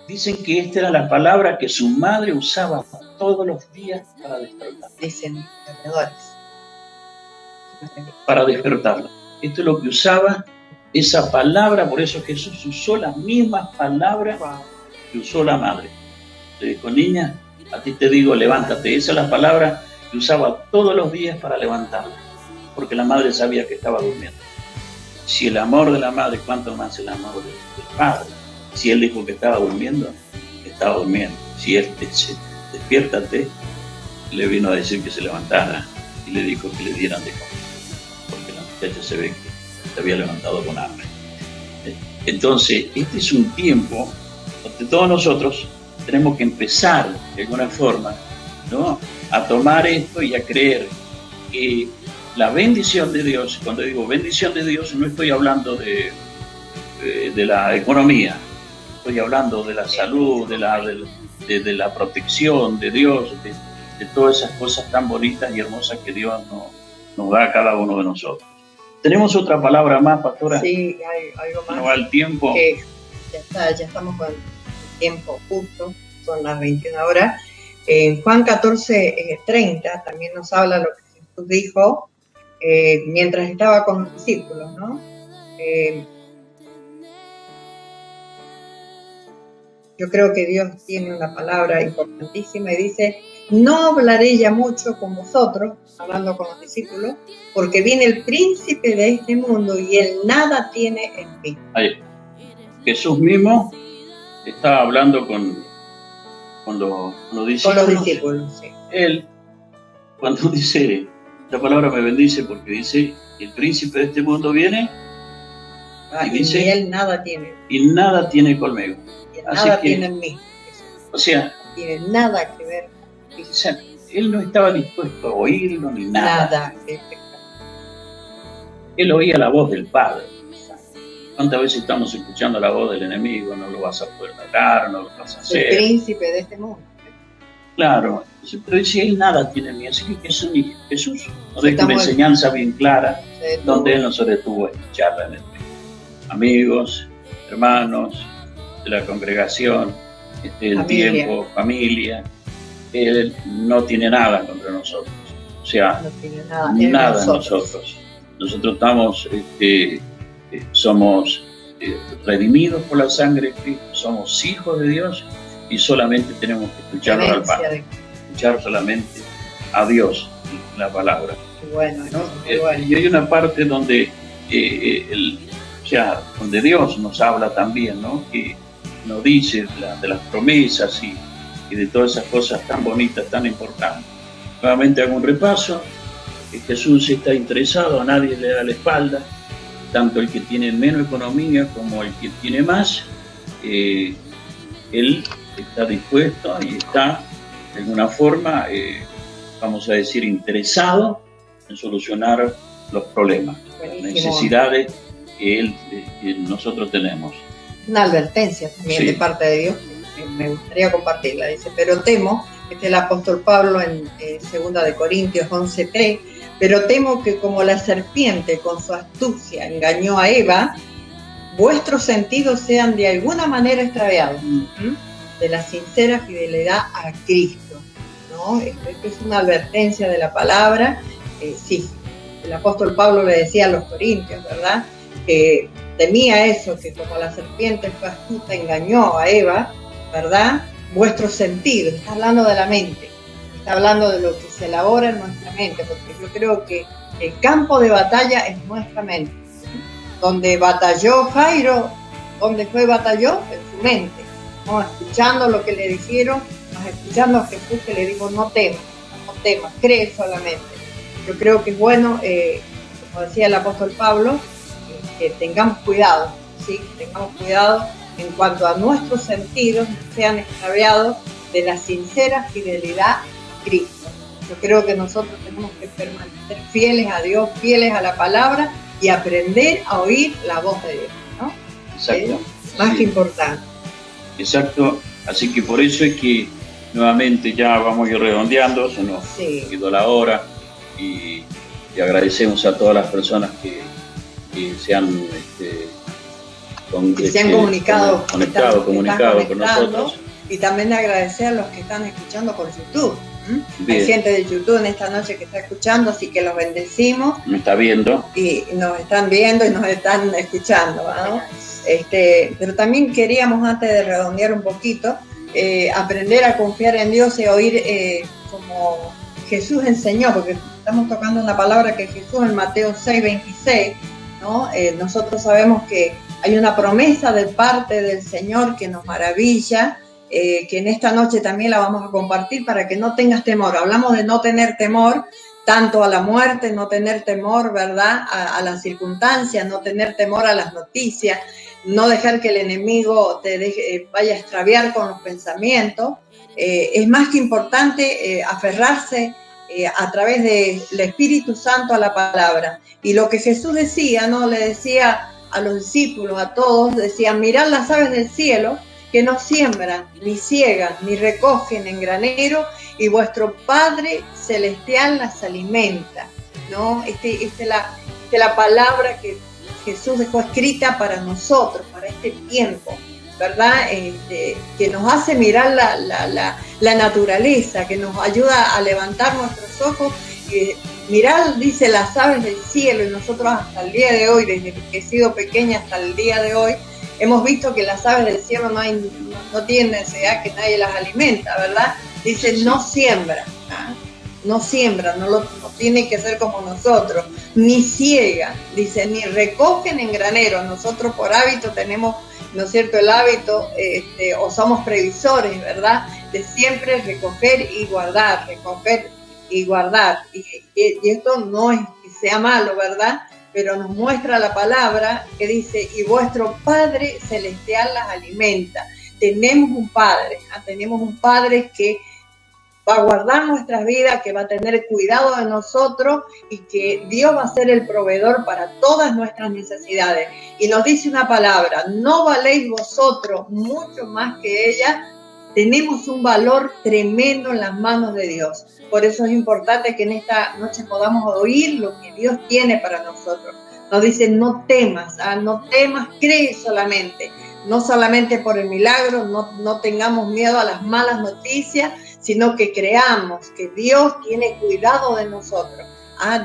dicen que esta era la palabra que su madre usaba todos los días para despertar. Dicen para despertarla. Esto es lo que usaba esa palabra, por eso Jesús usó las mismas palabras que usó la madre. Le dijo, niña, a ti te digo, levántate. Esa es la palabra que usaba todos los días para levantarla, porque la madre sabía que estaba durmiendo. Si el amor de la madre, ¿cuánto más el amor del padre? Si él dijo que estaba durmiendo, estaba durmiendo. Si él dice, despiértate, le vino a decir que se levantara y le dijo que le dieran de comer, porque la muchacha se ve que se había levantado con hambre. Entonces, este es un tiempo donde todos nosotros tenemos que empezar de alguna forma, ¿no?, a tomar esto y a creer que la bendición de Dios, cuando digo bendición de Dios, no estoy hablando de la economía, estoy hablando de la salud, de la protección de Dios, de todas esas cosas tan bonitas y hermosas que Dios nos da a cada uno de nosotros. ¿Tenemos otra palabra más, pastora? Sí, hay algo más. No va el tiempo. Ya estamos con el tiempo justo, son las 21 horas. En Juan 14:30 también nos habla lo que Jesús dijo mientras estaba con los discípulos, ¿no? Yo creo que Dios tiene una palabra importantísima y dice, no hablaré ya mucho con vosotros, hablando con los discípulos, porque viene el príncipe de este mundo y él nada tiene en mí. Ahí. Jesús mismo estaba hablando con los discípulos. Con los discípulos, sí. Él, cuando dice, la palabra me bendice porque dice, el príncipe de este mundo viene y dice, y él nada tiene. Y nada tiene conmigo. Y nada tiene en mí. O sea, no tiene nada que ver. O sea, él no estaba dispuesto a oírlo ni nada. Nada. Él oía la voz del Padre. ¿Cuántas veces estamos escuchando la voz del enemigo? No lo vas a poder matar, no lo vas a hacer. El príncipe de este mundo. Claro, pero dice, él nada tiene miedo. Así que Jesús nos deja una enseñanza bien clara, donde él nos detuvo a escucharla en el medio. Amigos, hermanos de la congregación, el tiempo, familia. Él no tiene nada contra nosotros. O sea, no tiene nada en nosotros. Nosotros estamos, somos redimidos por la sangre de Cristo, somos hijos de Dios y solamente tenemos que escucharnos al Padre, escuchar solamente a Dios, la palabra. Bueno, ¿no? Bueno. Y hay una parte donde, donde Dios nos habla también, ¿no? Que nos dice de las promesas y de todas esas cosas tan bonitas, tan importantes. Nuevamente hago un repaso. Jesús está interesado, a nadie le da la espalda, tanto el que tiene menos economía como el que tiene más. Él está dispuesto y está de alguna forma, vamos a decir, interesado en solucionar los problemas, las necesidades que nosotros tenemos. Una advertencia también de parte de Dios, que me gustaría compartirla. Dice, pero temo, este es el apóstol Pablo en 2 de Corintios 11:3, pero temo que como la serpiente con su astucia engañó a Eva, vuestros sentidos sean de alguna manera extraviados de la sincera fidelidad a Cristo, ¿no? Esto es una advertencia de la palabra. Sí, el apóstol Pablo le decía a los corintios, ¿verdad?, que temía eso, que como la serpiente fue astuta, engañó a Eva, ¿verdad? Vuestros sentidos, está hablando de la mente, está hablando de lo que se elabora en nuestra mente, porque yo creo que el campo de batalla es nuestra mente. Donde batalló Jairo, donde batalló en su mente, ¿no? Escuchando lo que le dijeron, escuchando a Jesús que le dijo, no temas, cree solamente. Yo creo que es bueno, como decía el apóstol Pablo, que tengamos cuidado, ¿sí? Tengamos cuidado en cuanto a nuestros sentidos no sean extraviados de la sincera fidelidad a Cristo. Yo creo que nosotros tenemos que permanecer fieles a Dios, fieles a la palabra y aprender a oír la voz de Dios, ¿no? Exacto. Más que importante. Exacto, así que por eso es que nuevamente ya vamos a ir redondeando, se nos ha ido la hora y agradecemos a todas las personas que se han comunicado con nosotros. Y también agradecer a los que están escuchando por YouTube. Hay gente de YouTube en esta noche que está escuchando, así que los bendecimos. Nos está viendo. Y nos están viendo y nos están escuchando, ¿no? Pero también queríamos, antes de redondear un poquito, aprender a confiar en Dios y oír como Jesús enseñó, porque estamos tocando una palabra que Jesús en Mateo 6:26, ¿no? Nosotros sabemos que hay una promesa de parte del Señor que nos maravilla, que en esta noche también la vamos a compartir para que no tengas temor. Hablamos de no tener temor tanto a la muerte, no tener temor, ¿verdad?, a las circunstancias, no tener temor a las noticias, no dejar que el enemigo te vaya a extraviar con los pensamientos. Es más que importante aferrarse a través del Espíritu Santo a la palabra. Y lo que Jesús decía, ¿no?, le decía a los discípulos, a todos, decía, mirad las aves del cielo, que no siembran, ni ciegan, ni recogen en granero, y vuestro Padre Celestial las alimenta, ¿no? Esta es la palabra que Jesús dejó escrita para nosotros, para este tiempo, ¿verdad? Que nos hace mirar la naturaleza, que nos ayuda a levantar nuestros ojos, mirar, dice, las aves del cielo, y nosotros hasta el día de hoy, desde que he sido pequeña hasta el día de hoy, hemos visto que las aves del cielo no tienen necesidad, que nadie las alimenta, ¿verdad? Dice, no siembran, no tienen que ser como nosotros, ni ciegan, dice, ni recogen en granero. Nosotros por hábito tenemos, ¿no es cierto?, el hábito, o somos previsores, ¿verdad?, de siempre recoger y guardar, y esto no es que sea malo, ¿verdad?, pero nos muestra la palabra que dice, y vuestro Padre Celestial las alimenta. tenemos un Padre que va a guardar nuestras vidas, que va a tener cuidado de nosotros y que Dios va a ser el proveedor para todas nuestras necesidades. Y nos dice una palabra: no valéis vosotros mucho más que ella. Tenemos un valor tremendo en las manos de Dios. Por eso es importante que en esta noche podamos oír lo que Dios tiene para nosotros. Nos dice: no temas, cree solamente. No solamente por el milagro, no tengamos miedo a las malas noticias, sino que creamos que Dios tiene cuidado de nosotros.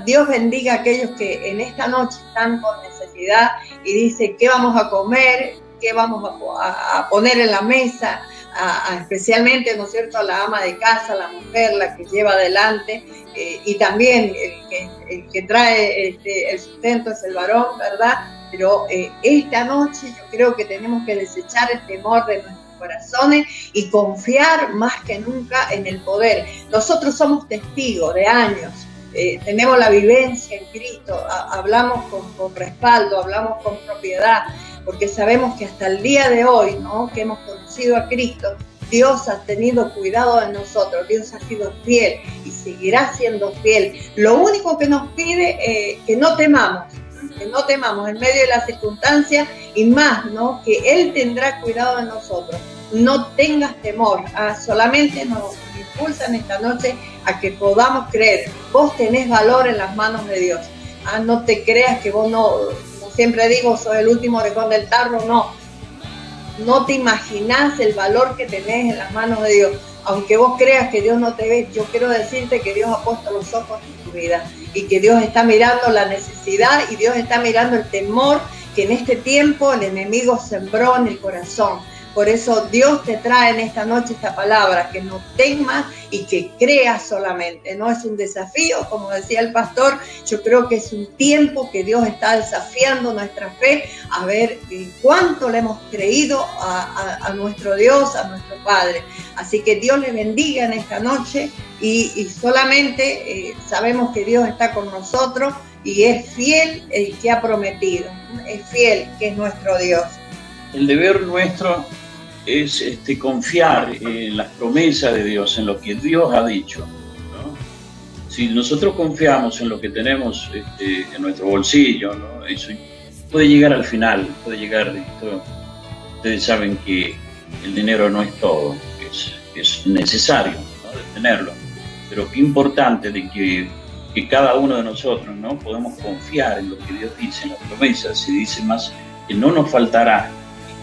Dios bendiga a aquellos que en esta noche están con necesidad y dice: ¿qué vamos a comer? ¿Qué vamos a poner en la mesa? Especialmente, ¿no es cierto?, a la ama de casa, la mujer, la que lleva adelante, y también el que trae el sustento es el varón, ¿verdad? Pero esta noche yo creo que tenemos que desechar el temor de nuestros corazones y confiar más que nunca en el poder. Nosotros somos testigos de años, tenemos la vivencia en Cristo, hablamos con respaldo, hablamos con propiedad, porque sabemos que hasta el día de hoy, ¿no?, que hemos conocido a Cristo, Dios ha tenido cuidado de nosotros, Dios ha sido fiel y seguirá siendo fiel. Lo único que nos pide es que no temamos en medio de las circunstancias, y más, ¿no?, que Él tendrá cuidado de nosotros. No tengas temor, solamente nos impulsan esta noche a que podamos creer. Vos tenés valor en las manos de Dios. No te creas que vos no, como siempre digo, sos el último orejón del tarro, no te imaginás el valor que tenés en las manos de Dios. Aunque vos creas que Dios no te ve, yo quiero decirte que Dios ha puesto los ojos en tu vida y que Dios está mirando la necesidad y Dios está mirando el temor que en este tiempo el enemigo sembró en el corazón. Por eso Dios te trae en esta noche esta palabra: que no temas y que creas solamente. No es un desafío, como decía el pastor, yo creo que es un tiempo que Dios está desafiando nuestra fe, a ver cuánto le hemos creído a nuestro Dios, a nuestro Padre. Así que Dios le bendiga en esta noche y solamente sabemos que Dios está con nosotros y es fiel el que ha prometido, es fiel que es nuestro Dios. El deber nuestro es confiar en las promesas de Dios, en lo que Dios ha dicho, ¿no? Si nosotros confiamos en lo que tenemos en nuestro bolsillo, ¿no?, eso puede llegar al final, puede llegar esto. Ustedes saben que el dinero no es todo, es necesario, ¿no?, de tenerlo, pero qué importante de que cada uno de nosotros, ¿no?, podemos confiar en lo que Dios dice, en las promesas. Se dice más que no nos faltará.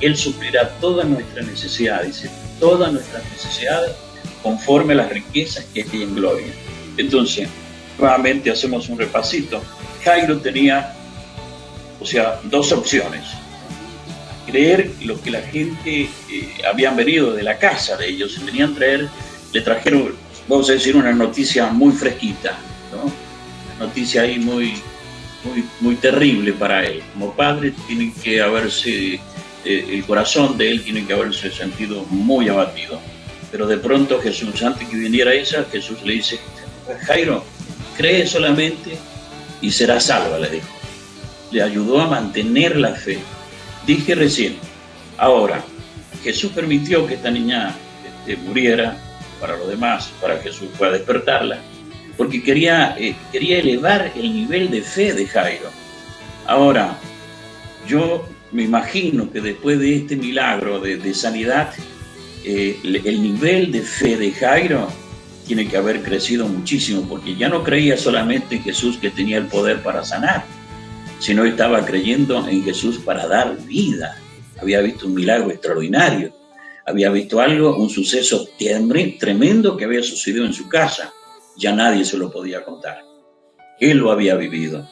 Él suplirá todas nuestras necesidades, dice, todas nuestras necesidades conforme a las riquezas que hay en gloria. Entonces, nuevamente hacemos un repasito. Jairo tenía, dos opciones: creer lo que la gente habían venido de la casa de ellos, le trajeron, vamos a decir, una noticia muy fresquita, ¿no? Una noticia ahí muy terrible para él. Como padre tiene que haberse el corazón de él tiene que haberse sentido muy abatido. Pero de pronto Jesús, antes que viniera esa, Jesús le dice: Jairo, cree solamente y serás salva, le dijo. Le ayudó a mantener la fe. Dije recién, ahora, Jesús permitió que esta niña muriera para lo demás, para que Jesús pueda despertarla, porque quería elevar el nivel de fe de Jairo. Ahora, yo me imagino que después de este milagro de sanidad, el nivel de fe de Jairo tiene que haber crecido muchísimo, porque ya no creía solamente en Jesús, que tenía el poder para sanar, sino estaba creyendo en Jesús para dar vida. Había visto un milagro extraordinario, había visto un suceso tremendo que había sucedido en su casa. Ya nadie se lo podía contar. Él lo había vivido.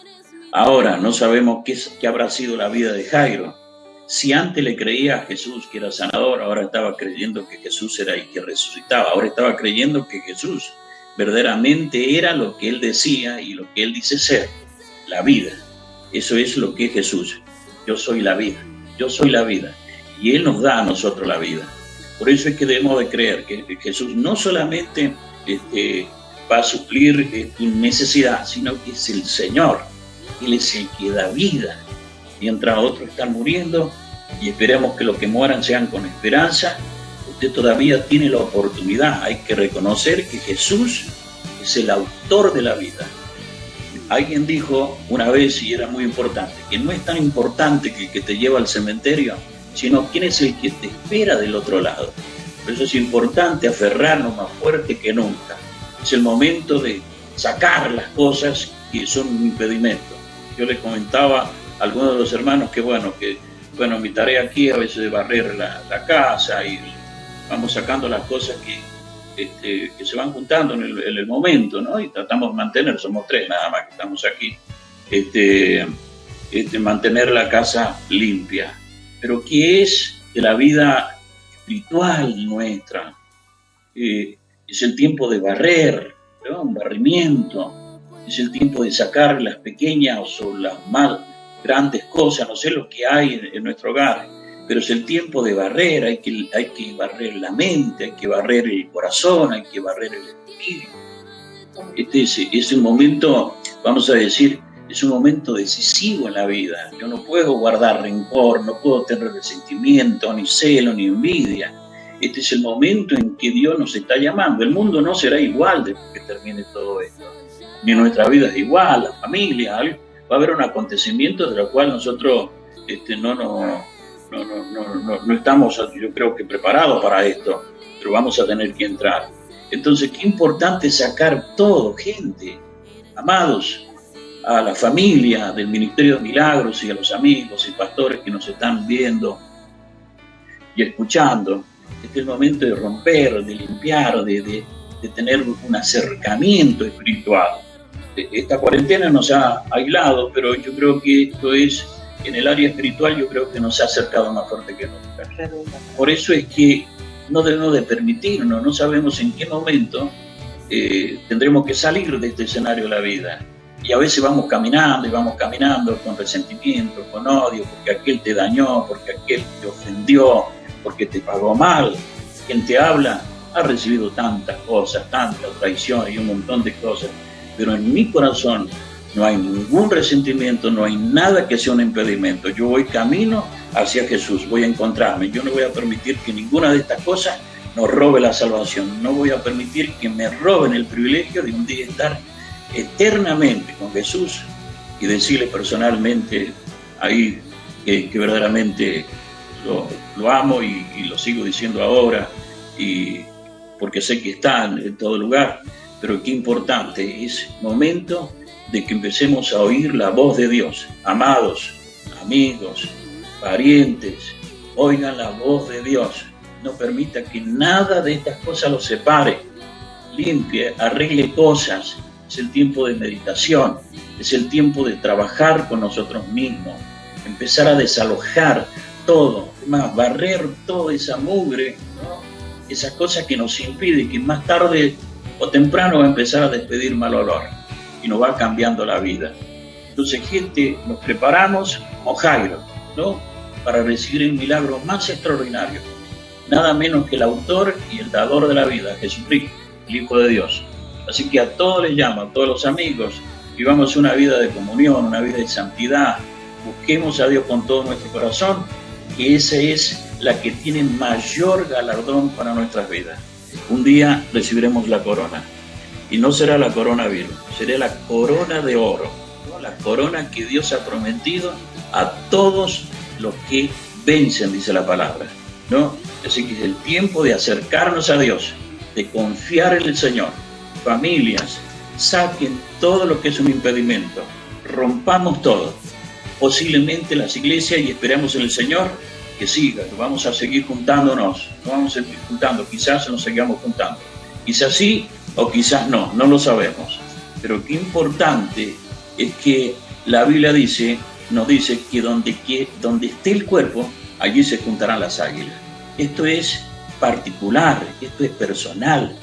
Ahora no sabemos qué habrá sido la vida de Jairo. Si antes le creía a Jesús que era sanador, ahora estaba creyendo que Jesús era el que resucitaba. Ahora estaba creyendo que Jesús verdaderamente era lo que él decía y lo que él dice ser, la vida. Eso es lo que es Jesús. Yo soy la vida, yo soy la vida. Y Él nos da a nosotros la vida. Por eso es que debemos de creer que Jesús no solamente va a suplir tu necesidad, sino que es el Señor. Él es el que da vida, mientras otros están muriendo, y esperemos que los que mueran sean con esperanza usted todavía tiene la oportunidad. Hay que reconocer que Jesús es el autor de la vida. Alguien dijo una vez, y era muy importante, que no es tan importante que el que te lleva al cementerio, sino quién es el que te espera del otro lado. Por eso es importante aferrarnos más fuerte que nunca. Es el momento de sacar las cosas que son un impedimento. Yo les comentaba a algunos de los hermanos que mi tarea aquí a veces es barrer la casa y vamos sacando las cosas que se van juntando en el momento, ¿no? Y tratamos de mantener, somos 3 nada más que estamos aquí, mantener la casa limpia. Pero ¿qué es de la vida espiritual nuestra? Es el tiempo de barrer, ¿no? Un barrimiento. Es el tiempo de sacar las pequeñas o las más grandes cosas, no sé lo que hay en nuestro hogar, pero es el tiempo de barrer. Hay que barrer la mente, hay que barrer el corazón, hay que barrer el espíritu. Es un momento, vamos a decir, es un momento decisivo en la vida. Yo no puedo guardar rencor, no puedo tener resentimiento, ni celo, ni envidia. Este es el momento en que Dios nos está llamando. El mundo no será igual después que termine todo esto. Ni nuestra vida es igual, la familia, algo. Va a haber un acontecimiento de lo cual nosotros no estamos, yo creo que preparados para esto, pero vamos a tener que entrar. Entonces, qué importante sacar todo, gente, amados, a la familia del Ministerio de Milagros y a los amigos y pastores que nos están viendo y escuchando. Este es el momento de romper, de limpiar, de tener un acercamiento espiritual. Esta cuarentena nos ha aislado, pero yo creo que esto es, en el área espiritual, yo creo que nos ha acercado más fuerte que nunca. Por eso es que no debemos de permitirnos, no sabemos en qué momento tendremos que salir de este escenario de la vida. Y a veces vamos caminando con resentimiento, con odio, porque aquel te dañó, porque aquel te ofendió, porque te pagó mal. Quien te habla ha recibido tantas cosas, tantas traiciones y un montón de cosas, pero en mi corazón no hay ningún resentimiento, no hay nada que sea un impedimento. Yo voy camino hacia Jesús, voy a encontrarme. Yo no voy a permitir que ninguna de estas cosas nos robe la salvación. No voy a permitir que me roben el privilegio de un día estar eternamente con Jesús y decirle personalmente ahí que verdaderamente lo amo y lo sigo diciendo ahora, y porque sé que está en todo lugar. Pero qué importante es momento de que empecemos a oír la voz de Dios. Amados, amigos, parientes, oigan la voz de Dios. No permita que nada de estas cosas los separe. Limpie, arregle cosas. Es el tiempo de meditación, es el tiempo de trabajar con nosotros mismos, empezar a desalojar todo, más barrer toda esa mugre, ¿no? Esas cosas que nos impiden, que más tarde o temprano va a empezar a despedir mal olor y nos va cambiando la vida. Entonces, gente, nos preparamos como Jairo, ¿no? Para recibir el milagro más extraordinario, nada menos que el autor y el dador de la vida, Jesucristo, el Hijo de Dios. Así que a todos les llamo, a todos los amigos, vivamos una vida de comunión, una vida de santidad, busquemos a Dios con todo nuestro corazón, que esa es la que tiene mayor galardón para nuestras vidas. Un día recibiremos la corona, y no será la corona vil, será la corona de oro, ¿no? La corona que Dios ha prometido a todos los que vencen, dice la palabra, ¿no? Así que es el tiempo de acercarnos a Dios, de confiar en el Señor. Familias, saquen todo lo que es un impedimento, rompamos todo, posiblemente las iglesias, y esperamos en el Señor que siga, que vamos a seguir juntándonos, quizás nos sigamos juntando, quizás sí o quizás no lo sabemos, pero qué importante es que la Biblia nos dice que donde esté el cuerpo, allí se juntarán las águilas. Esto es particular, esto es personal.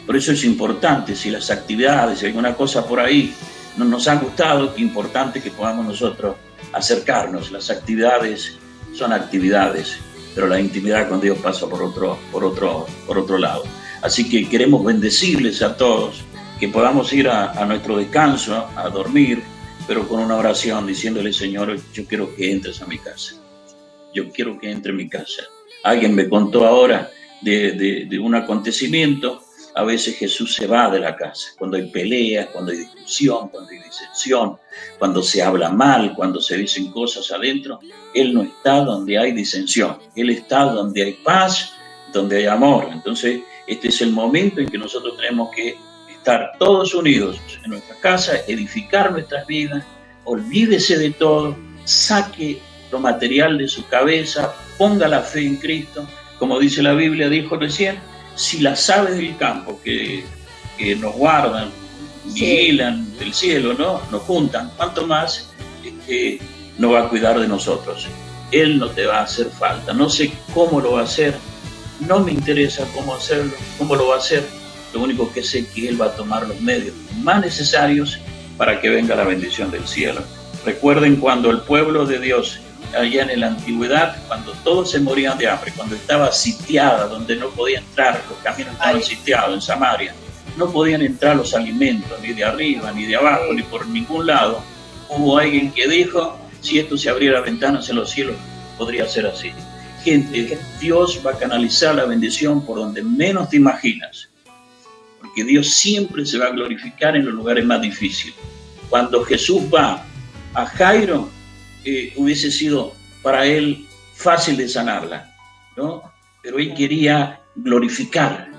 Por eso es importante, si las actividades, si alguna cosa por ahí no nos ha gustado, qué importante que podamos nosotros acercarnos. Las actividades son actividades, pero la intimidad con Dios pasa por otro lado. Así que queremos bendecirles a todos, que podamos ir a nuestro descanso, a dormir, pero con una oración diciéndole: Señor, yo quiero que entres a mi casa. Yo quiero que entre en mi casa. Alguien me contó ahora de un acontecimiento, a veces Jesús se va de la casa. Cuando hay peleas, cuando hay discusión, cuando hay disensión, cuando se habla mal, cuando se dicen cosas adentro, Él no está donde hay disensión. Él está donde hay paz, donde hay amor. Entonces, este es el momento en que nosotros tenemos que estar todos unidos en nuestra casa, edificar nuestras vidas, olvídese de todo, saque lo material de su cabeza, ponga la fe en Cristo. Como dice la Biblia, dijo recién, si las aves del campo que nos guardan, vigilan del cielo, ¿no? Nos juntan, ¿cuánto más no va a cuidar de nosotros? Él no te va a hacer falta. No sé cómo lo va a hacer, no me interesa cómo hacerlo, cómo lo va a hacer. Lo único que sé es que Él va a tomar los medios más necesarios para que venga la bendición del cielo. Recuerden cuando el pueblo de Dios, allá en la antigüedad, cuando todos se morían de hambre, cuando estaba sitiada, donde no podía entrar, los caminos estaban sitiados en Samaria, no podían entrar los alimentos, ni de arriba, ni de abajo, ni por ningún lado. Hubo alguien que dijo, si esto se abriera ventanas en los cielos, podría ser así. Gente, Dios va a canalizar la bendición por donde menos te imaginas, porque Dios siempre se va a glorificar en los lugares más difíciles. Cuando Jesús va a Jairo, hubiese sido para él fácil de sanarla, ¿no? Pero él quería glorificar,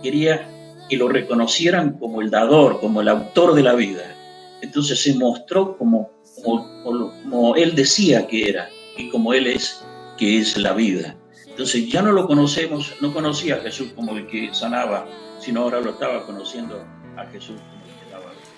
quería que lo reconocieran como el dador, como el autor de la vida. Entonces se mostró como él decía que era y como él es, que es la vida. Entonces ya no lo conocemos, no conocía a Jesús como el que sanaba, sino ahora lo estaba conociendo a Jesús como el que daba vida.